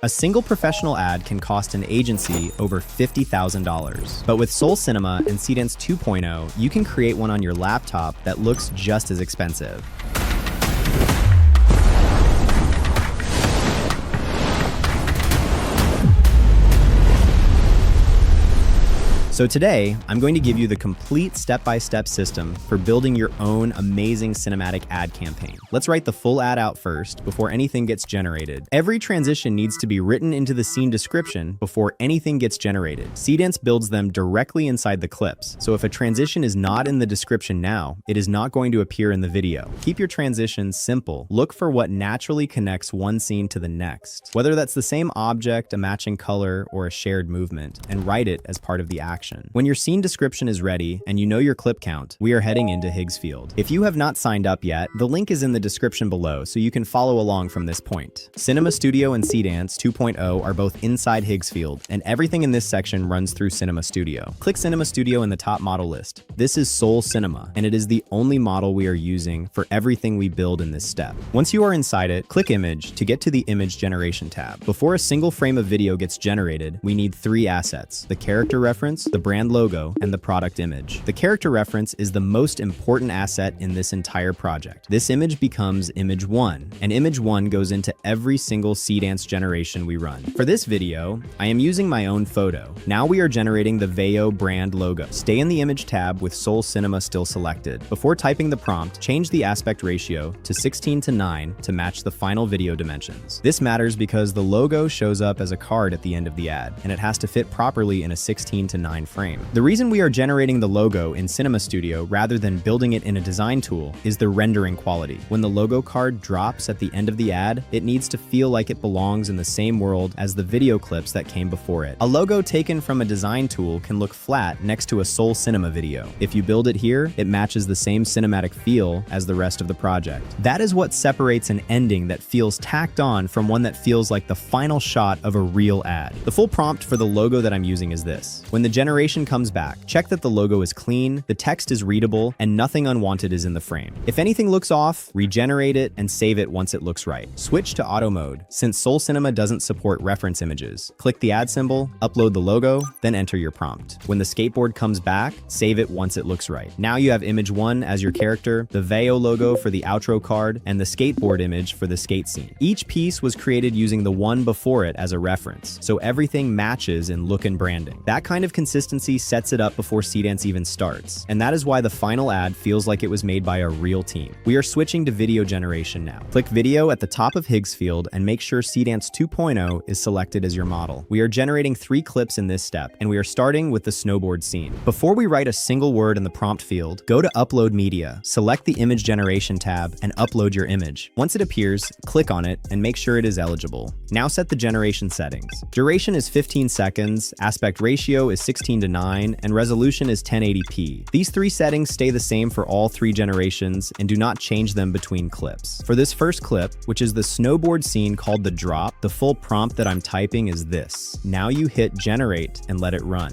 A single professional ad can cost an agency over $50,000. But with Soul Cinema and Seedance 2.0, you can create one on your laptop that looks just as expensive. So today, I'm going to give you the complete step-by-step system for building your own amazing cinematic ad campaign. Let's write the full ad out first before anything gets generated. Every transition needs to be written into the scene description before anything gets generated. Seedance builds them directly inside the clips, so if a transition is not in the description now, it is not going to appear in the video. Keep your transitions simple. Look for what naturally connects one scene to the next, whether that's the same object, a matching color, or a shared movement, and write it as part of the action. When your scene description is ready and you know your clip count, we are heading into Higgsfield. If you have not signed up yet, the link is in the description below so you can follow along from this point. Cinema Studio and Seedance 2.0 are both inside Higgsfield, and everything in this section runs through Cinema Studio. Click Cinema Studio in the top model list. This is Soul Cinema, and it is the only model we are using for everything we build in this step. Once you are inside it, click Image to get to the Image Generation tab. Before a single frame of video gets generated, we need 3 assets: the character reference, the brand logo, and the product image. The character reference is the most important asset in this entire project. This image becomes image 1, and image 1 goes into every single Seedance generation we run. For this video, I am using my own photo. Now we are generating the Veyo brand logo. Stay in the image tab with Soul Cinema still selected. Before typing the prompt, change the aspect ratio to 16:9 to match the final video dimensions. This matters because the logo shows up as a card at the end of the ad, and it has to fit properly in a 16:9 frame. The reason we are generating the logo in Cinema Studio rather than building it in a design tool is the rendering quality. When the logo card drops at the end of the ad, it needs to feel like it belongs in the same world as the video clips that came before it. A logo taken from a design tool can look flat next to a Soul Cinema video. If you build it here, it matches the same cinematic feel as the rest of the project. That is what separates an ending that feels tacked on from one that feels like the final shot of a real ad. The full prompt for the logo that I'm using is this: when the generation comes back, check that the logo is clean, the text is readable, and nothing unwanted is in the frame. If anything looks off, regenerate it and save it once it looks right. Switch to auto mode. Since Soul Cinema doesn't support reference images, click the ad symbol, upload the logo, then enter your prompt. When the skateboard comes back, save it once it looks right. Now you have image 1 as your character, the Veyo logo for the outro card, and the skateboard image for the skate scene. Each piece was created using the one before it as a reference, so everything matches in look and branding. That kind of consistency sets it up before Seedance even starts, and that is why the final ad feels like it was made by a real team. We are switching to video generation now. Click Video at the top of Higgsfield and make sure Seedance 2.0 is selected as your model. We are generating 3 clips in this step, and we are starting with the snowboard scene. Before we write a single word in the prompt field, go to Upload Media, select the Image Generation tab, and upload your image. Once it appears, click on it and make sure it is eligible. Now set the generation settings. Duration is 15 seconds, aspect ratio is 16:9, and resolution is 1080p. These 3 settings stay the same for all 3 generations and do not change them between clips. For this first clip, which is the snowboard scene called The Drop, the full prompt that I'm typing is this. Now you hit generate and let it run.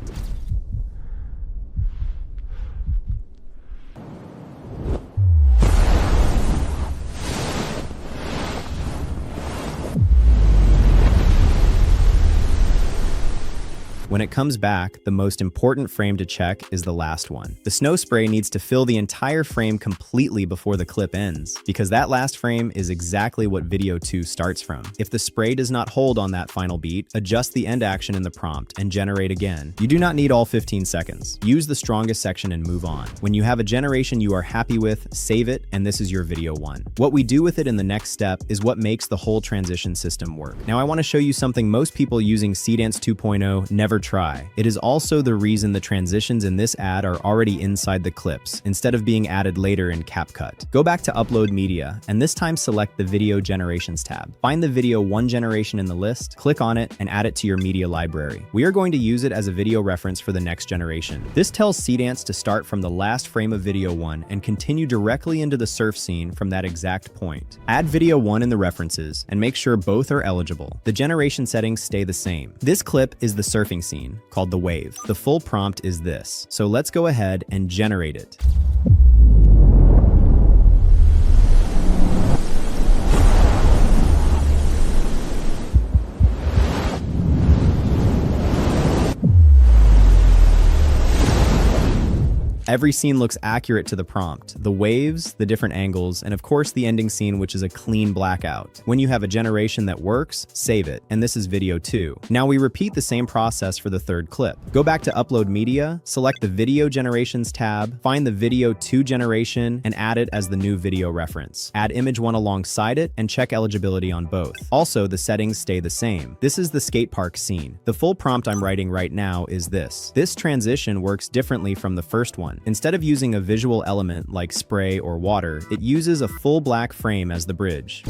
When it comes back, the most important frame to check is the last one. The snow spray needs to fill the entire frame completely before the clip ends, because that last frame is exactly what video 2 starts from. If the spray does not hold on that final beat, adjust the end action in the prompt and generate again. You do not need all 15 seconds. Use the strongest section and move on. When you have a generation you are happy with, save it, and this is your video 1. What we do with it in the next step is what makes the whole transition system work. Now I want to show you something most people using Seedance 2.0 never try. It is also the reason the transitions in this ad are already inside the clips, instead of being added later in CapCut. Go back to Upload Media, and this time select the Video Generations tab. Find the video 1 generation in the list, click on it, and add it to your media library. We are going to use it as a video reference for the next generation. This tells Seedance to start from the last frame of video 1 and continue directly into the surf scene from that exact point. Add video 1 in the references, and make sure both are eligible. The generation settings stay the same. This clip is the surfing scene, called The Wave. The full prompt is this, so let's go ahead and generate it. Every scene looks accurate to the prompt. The waves, the different angles, and of course the ending scene, which is a clean blackout. When you have a generation that works, save it. And this is video 2. Now we repeat the same process for the third clip. Go back to Upload Media, select the Video Generations tab, find the Video 2 generation, and add it as the new video reference. Add image 1 alongside it, and check eligibility on both. Also, the settings stay the same. This is the skate park scene. The full prompt I'm writing right now is this. This transition works differently from the first one. Instead of using a visual element like spray or water, it uses a full black frame as the bridge.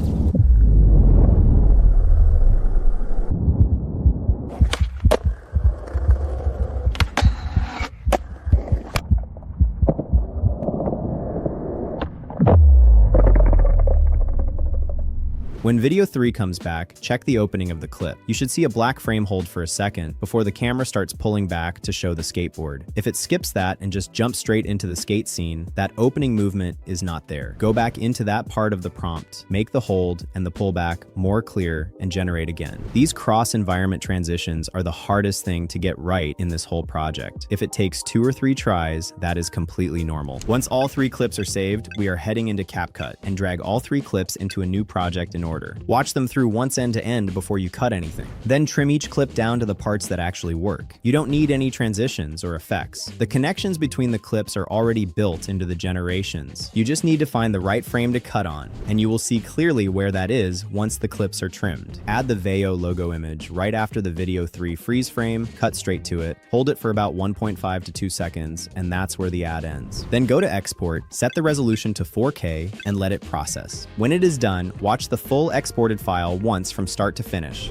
When video 3 comes back, check the opening of the clip. You should see a black frame hold for a second before the camera starts pulling back to show the skateboard. If it skips that and just jumps straight into the skate scene, that opening movement is not there. Go back into that part of the prompt, make the hold and the pullback more clear, and generate again. These cross-environment transitions are the hardest thing to get right in this whole project. If it takes 2 or 3 tries, that is completely normal. Once all 3 clips are saved, we are heading into CapCut and drag all 3 clips into a new project in order. Watch them through once end to end before you cut anything. Then trim each clip down to the parts that actually work. You don't need any transitions or effects. The connections between the clips are already built into the generations. You just need to find the right frame to cut on, and you will see clearly where that is once the clips are trimmed. Add the Veo logo image right after the video 3 freeze frame, cut straight to it, hold it for about 1.5 to 2 seconds, and that's where the ad ends. Then go to export, set the resolution to 4K, and let it process. When it is done, watch the full exported file once from start to finish.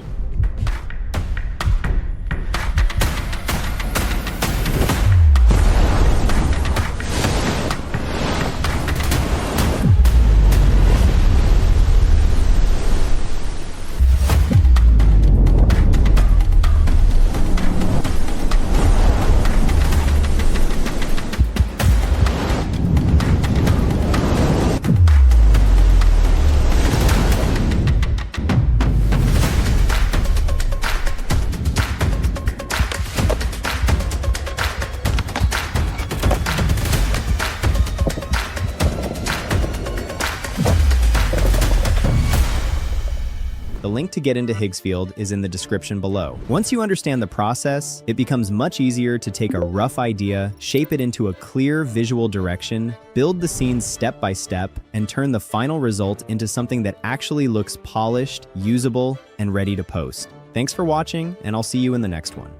The link to get into Higgsfield is in the description below. Once you understand the process, it becomes much easier to take a rough idea, shape it into a clear visual direction, build the scenes step by step, and turn the final result into something that actually looks polished, usable, and ready to post. Thanks for watching, and I'll see you in the next one.